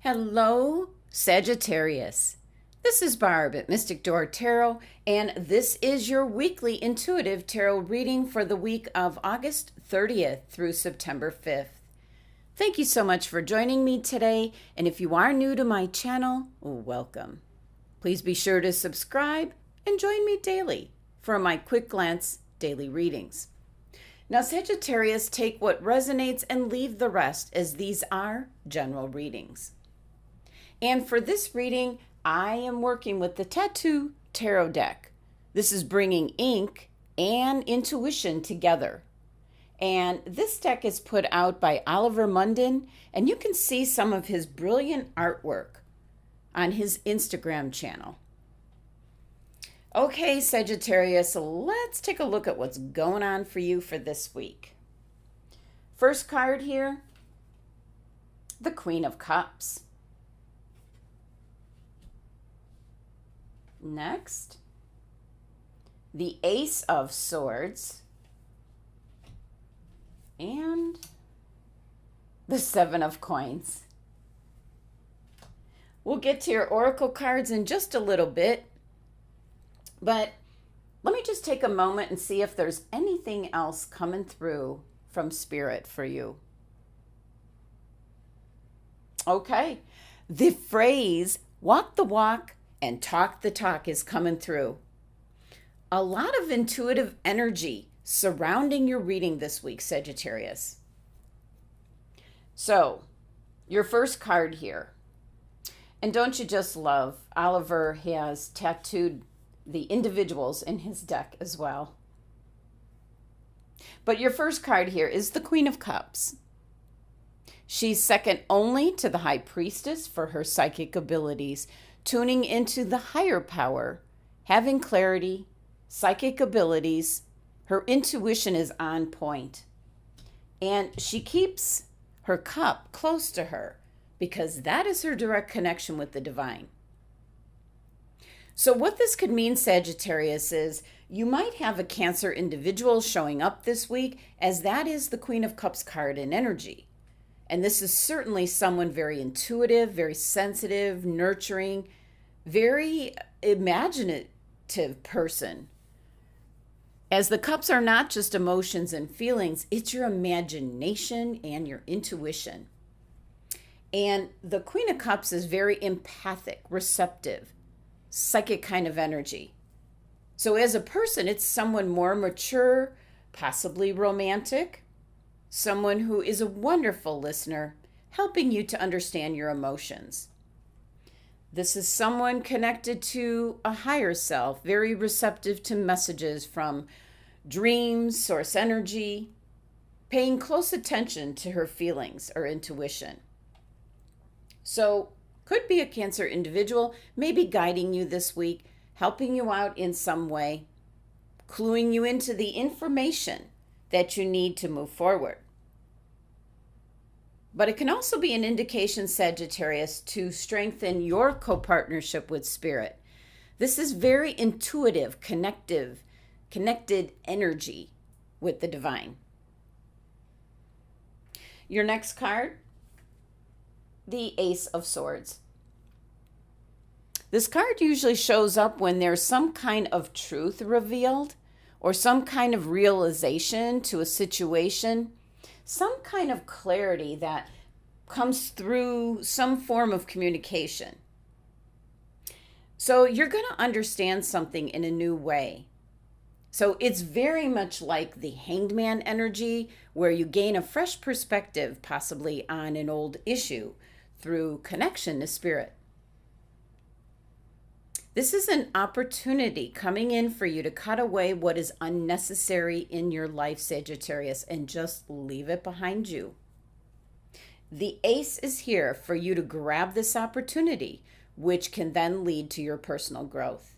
Hello, Sagittarius. This is Barb at Mystic Door Tarot, and this is your weekly intuitive tarot reading for the week of August 30th through September 5th. Thank you so much for joining me today, and if you are new to my channel, welcome. Please be sure to subscribe and join me daily for my quick glance daily readings. Now, Sagittarius, take what resonates and leave the rest, as these are general readings. And for this reading, I am working with the Tattoo Tarot deck. This is bringing ink and intuition together. And this deck is put out by Munden, and you can see some of his brilliant artwork on his Instagram channel. Okay, Sagittarius, let's take a look at what's going on for you for this week. First card here, the Queen of Cups. Next, the Ace of Swords. And the Seven of Coins. We'll get to your oracle cards in just a little bit, but let me just take a moment and see if there's anything else coming through from Spirit for you. Okay, the phrase walk the walk and talk the talk is coming through. A lot of intuitive energy surrounding your reading this week, Sagittarius. So, your first card here. And don't you just love, Oliver has tattooed the individuals in his deck as well. But your first card here is the Queen of Cups. She's second only to the High Priestess for her psychic abilities, tuning into the higher power, having clarity, psychic abilities. Her intuition is on point. And she keeps her cup close to her because that is her direct connection with the divine. So what this could mean, Sagittarius, is you might have a Cancer individual showing up this week, as that is the Queen of Cups card in energy. And this is certainly someone very intuitive, very sensitive, nurturing, very imaginative person. As the cups are not just emotions and feelings, it's your imagination and your intuition. And the Queen of Cups is very empathic, receptive, psychic kind of energy. So as a person, it's someone more mature, possibly romantic, someone who is a wonderful listener, helping you to understand your emotions. This is someone connected to a higher self, very receptive to messages from dreams, source energy, paying close attention to her feelings or intuition. So, could be a Cancer individual, maybe guiding you this week, helping you out in some way, cluing you into the information that you need to move forward. But it can also be an indication, Sagittarius, to strengthen your co-partnership with Spirit. This is very intuitive, connected energy with the divine. Your next card, the Ace of Swords. This card usually shows up when there's some kind of truth revealed or some kind of realization to a situation, some kind of clarity that comes through some form of communication. So you're going to understand something in a new way. So it's very much like the Hanged Man energy, where you gain a fresh perspective, possibly on an old issue, through connection to Spirit. This is an opportunity coming in for you to cut away what is unnecessary in your life, Sagittarius, and just leave it behind you. The Ace is here for you to grab this opportunity, which can then lead to your personal growth.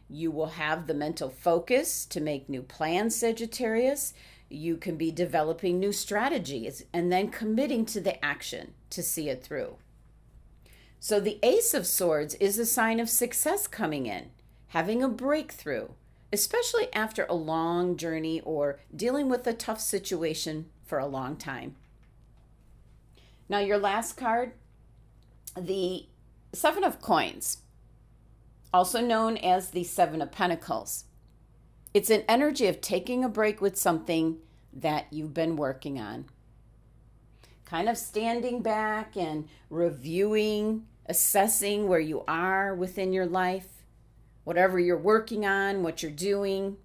You will have the mental focus to make new plans, Sagittarius. You can be developing new strategies and then committing to the action to see it through. So the Ace of Swords is a sign of success coming in, having a breakthrough, especially after a long journey or dealing with a tough situation for a long time. Now your last card, The Seven of Coins, also known as the Seven of Pentacles. It's an energy of taking a break with something that you've been working on. Kind of standing back and reviewing, assessing where you are within your life, whatever you're working on, what you're doing.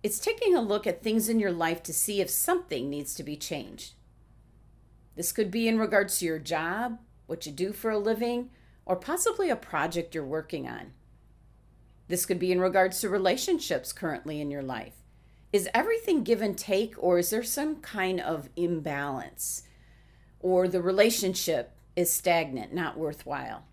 It's taking a look at things in your life to see if something needs to be changed. This could be in regards to your job, what you do for a living, or possibly a project you're working on. This could be in regards to relationships currently in your life. Is everything give and take, or is there some kind of imbalance? Or the relationship is stagnant, not worthwhile?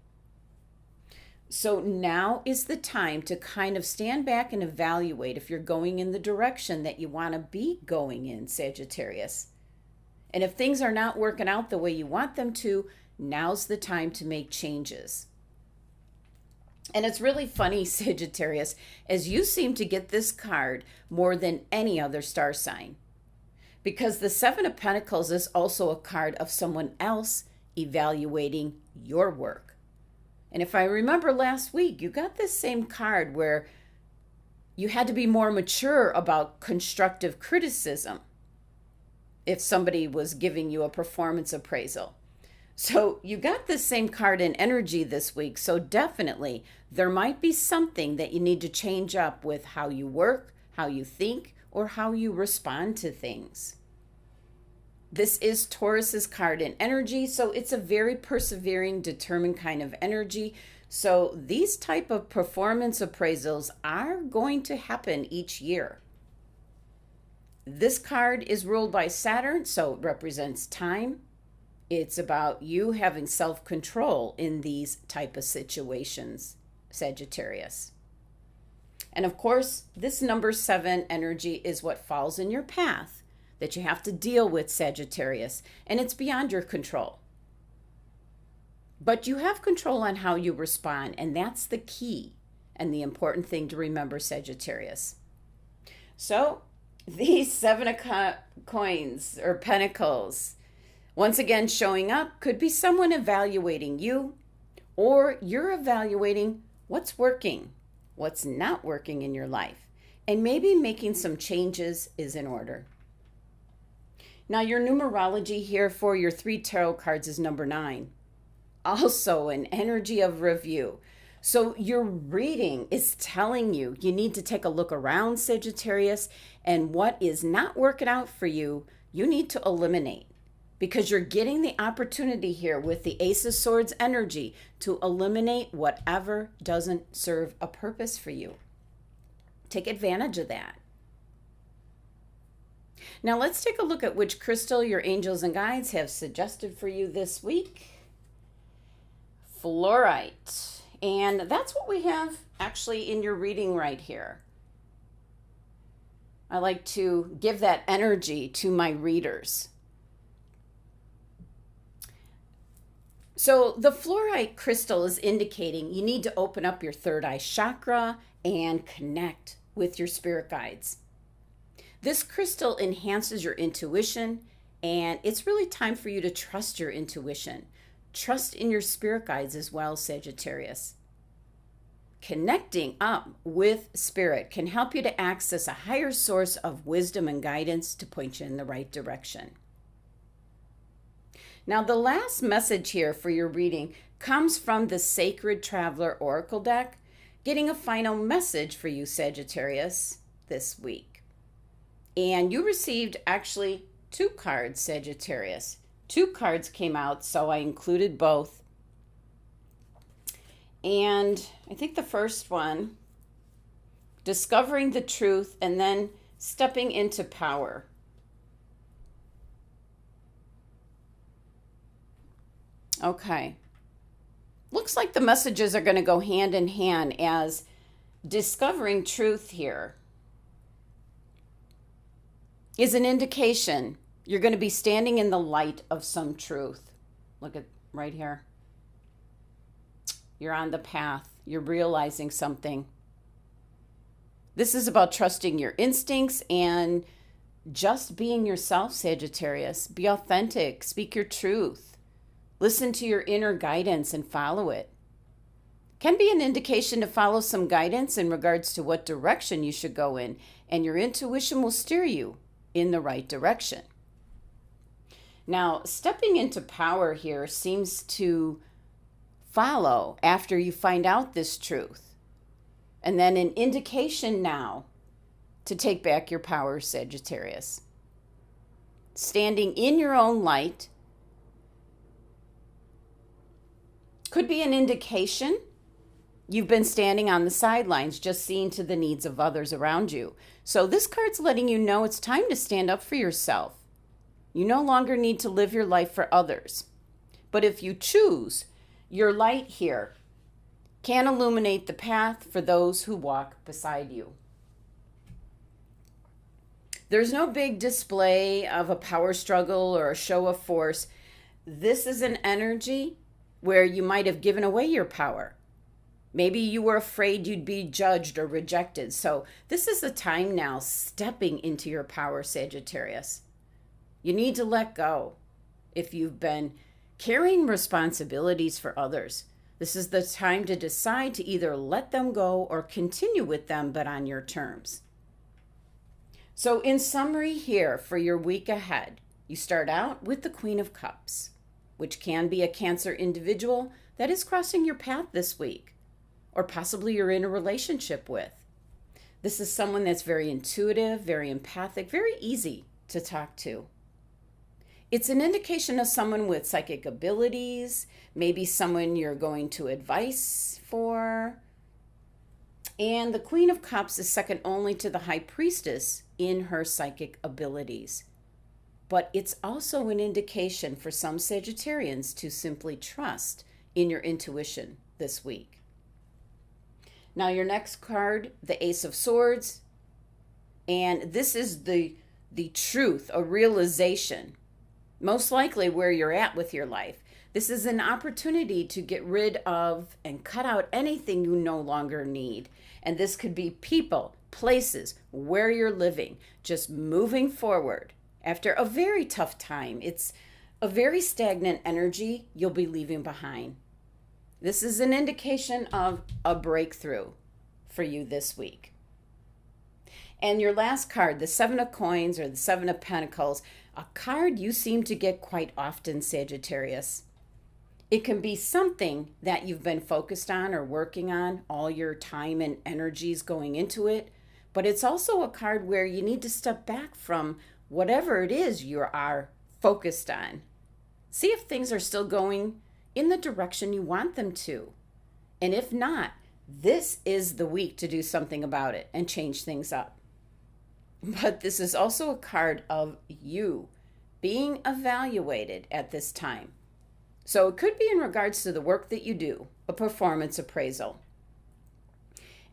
So now is the time to kind of stand back and evaluate if you're going in the direction that you want to be going in, Sagittarius. And if things are not working out the way you want them to, now's the time to make changes. And it's really funny, Sagittarius, as you seem to get this card more than any other star sign. Because the Seven of Pentacles is also a card of someone else evaluating your work. And if I remember last week, you got this same card where you had to be more mature about constructive criticism if somebody was giving you a performance appraisal. So you got the same card in energy this week. So definitely there might be something that you need to change up with how you work, how you think, or how you respond to things. This is Taurus's card in energy. So it's a very persevering, determined kind of energy. So these type of performance appraisals are going to happen each year. This card is ruled by Saturn, so it represents time. It's about you having self-control in these type of situations, Sagittarius. And of course, this number 7 energy is what falls in your path that you have to deal with, Sagittarius, and it's beyond your control. But you have control on how you respond, and that's the key and the important thing to remember, Sagittarius. So, these Seven of Coins or Pentacles, once again showing up, could be someone evaluating you, or you're evaluating what's working, what's not working in your life, and maybe making some changes is in order. Now, your numerology here for your 3 tarot cards is number 9. Also an energy of review. So your reading is telling you need to take a look around, Sagittarius, and what is not working out for you, you need to eliminate. Because you're getting the opportunity here with the Ace of Swords energy to eliminate whatever doesn't serve a purpose for you. Take advantage of that. Now let's take a look at which crystal your angels and guides have suggested for you this week. Fluorite. And that's what we have actually in your reading right here. I like to give that energy to my readers. So the fluorite crystal is indicating you need to open up your third eye chakra and connect with your spirit guides. This crystal enhances your intuition, and it's really time for you to trust your intuition. Trust in your spirit guides as well, Sagittarius. Connecting up with spirit can help you to access a higher source of wisdom and guidance to point you in the right direction. Now, the last message here for your reading comes from the Sacred Traveler Oracle deck, getting a final message for you, Sagittarius, this week. And you received actually 2 cards, Sagittarius. 2 cards came out, so I included both. And I think the first one, discovering the truth and then stepping into power. Okay. Looks like the messages are going to go hand in hand as discovering truth here is an indication you're going to be standing in the light of some truth. Look at right here. You're on the path. You're realizing something. This is about trusting your instincts and just being yourself, Sagittarius. Be authentic. Speak your truth. Listen to your inner guidance and follow it. Can be an indication to follow some guidance in regards to what direction you should go in, and your intuition will steer you in the right direction. Now, stepping into power here seems to follow after you find out this truth. And then an indication now to take back your power, Sagittarius. Standing in your own light could be an indication you've been standing on the sidelines, just seeing to the needs of others around you. So this card's letting you know it's time to stand up for yourself. You no longer need to live your life for others. But if you choose, your light here can illuminate the path for those who walk beside you. There's no big display of a power struggle or a show of force. This is an energy where you might have given away your power. Maybe you were afraid you'd be judged or rejected. So this is the time now stepping into your power, Sagittarius. You need to let go. If you've been carrying responsibilities for others, this is the time to decide to either let them go or continue with them, but on your terms. So in summary here for your week ahead, you start out with the Queen of Cups, which can be a Cancer individual that is crossing your path this week, or possibly you're in a relationship with. This is someone that's very intuitive, very empathic, very easy to talk to. It's an indication of someone with psychic abilities, maybe someone you're going to advice for. And the Queen of Cups is second only to the High Priestess in her psychic abilities. But it's also an indication for some Sagittarians to simply trust in your intuition this week. Now your next card, the Ace of Swords, and this is the truth, a realization, most likely where you're at with your life. This is an opportunity to get rid of and cut out anything you no longer need. And this could be people, places, where you're living, just moving forward after a very tough time. It's a very stagnant energy you'll be leaving behind. This is an indication of a breakthrough for you this week. And your last card, the Seven of Coins or the Seven of Pentacles, a card you seem to get quite often, Sagittarius. It can be something that you've been focused on or working on, all your time and energies going into it, but it's also a card where you need to step back from whatever it is you are focused on. See if things are still going in the direction you want them to. And if not, this is the week to do something about it and change things up. But this is also a card of you being evaluated at this time. So it could be in regards to the work that you do, a performance appraisal.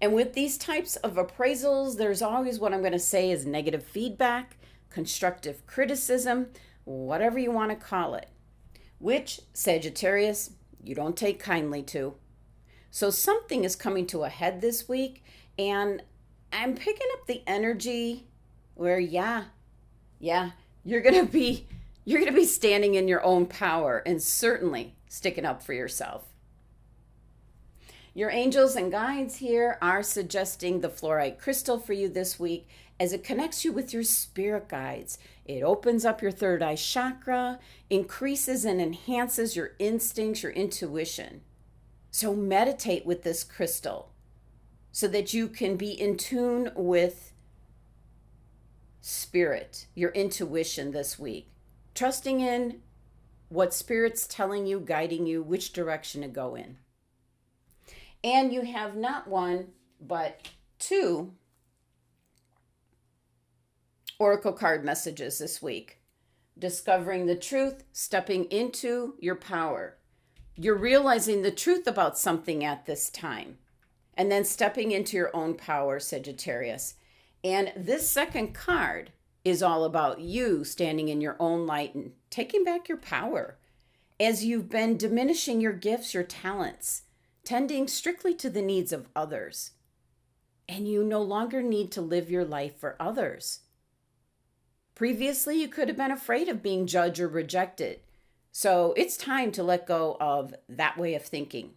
And with these types of appraisals, there's always what I'm going to say is negative feedback, constructive criticism, whatever you want to call it, which, Sagittarius, you don't take kindly to. So something is coming to a head this week, and I'm picking up the energy where, you're going to be standing in your own power and certainly sticking up for yourself. Your angels and guides here are suggesting the fluorite crystal for you this week as it connects you with your spirit guides. It opens up your third eye chakra, increases and enhances your instincts, your intuition. So meditate with this crystal so that you can be in tune with spirit, your intuition this week. Trusting in what Spirit's telling you, guiding you, which direction to go in. And you have not one, but two oracle card messages this week. Discovering the truth, stepping into your power. You're realizing the truth about something at this time. And then stepping into your own power, Sagittarius. And this second card is all about you standing in your own light and taking back your power as you've been diminishing your gifts, your talents, tending strictly to the needs of others. And you no longer need to live your life for others. Previously, you could have been afraid of being judged or rejected. So it's time to let go of that way of thinking.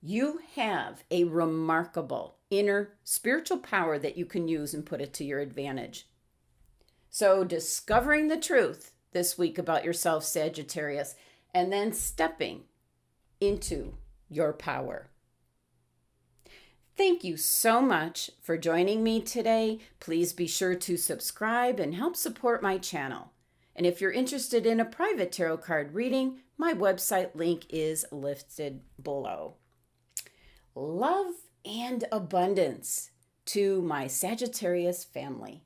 You have a remarkable inner spiritual power that you can use and put it to your advantage. So discovering the truth this week about yourself, Sagittarius, and then stepping into your power. Thank you so much for joining me today. Please be sure to subscribe and help support my channel. And if you're interested in a private tarot card reading, my website link is listed below. Love and abundance to my Sagittarius family.